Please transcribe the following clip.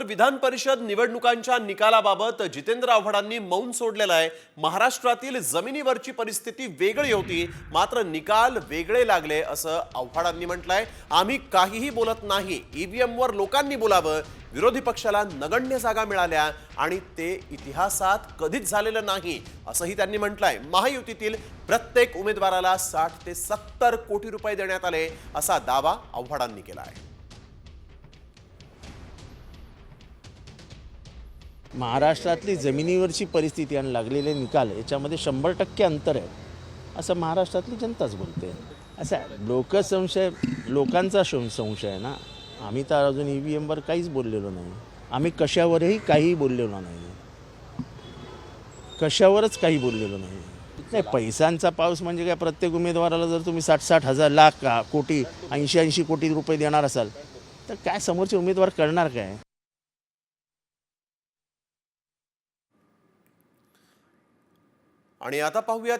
विधान परिषद निवडणुकांच्या निकालाबाबत जितेंद्र आव्हाडांनी मौन सोडलेलं आहे। महाराष्ट्रातील जमिनीवरची परिस्थिती वेगळी होती, मात्र निकाल वेगळे लागले असं आव्हाडांनी म्हटलंय। आम्ही काहीही बोलत नाही, ईव्हीएम वर लोकांनी बोलावं। विरोधी पक्षाला नगण्य जागा मिळाल्या आणि ते इतिहासात कधीच झालेलं नाही असंही त्यांनी म्हटलंय। महायुतीतील प्रत्येक उमेदवाराला 60 ते 70 कोटी रुपये देण्यात आले असा दावा आव्हाडांनी केला आहे। महाराष्ट्रातली जमिनीवरची परिस्थिती आणि लागलेले निकाल याच्यामध्ये 100% अंतर आहे असं महाराष्ट्रातली जनताच बोलते। असा लोकसंशय लोकांचा संशय आहे ना। आम्ही तर अजून ईव्हीएमवर काहीच बोललेलो नाही, आम्ही कशावरही काही बोललेलो नाही, कशावरच काही बोललेलो नाही। नाही, पैशांचा पाऊस म्हणजे काय, प्रत्येक उमेदवाराला जर तुम्ही 60-60 हजार लाख कोटी 80-80 कोटी रुपये देणार असाल तर काय समोरचे उमेदवार करणार काय। आणि आता पाहूया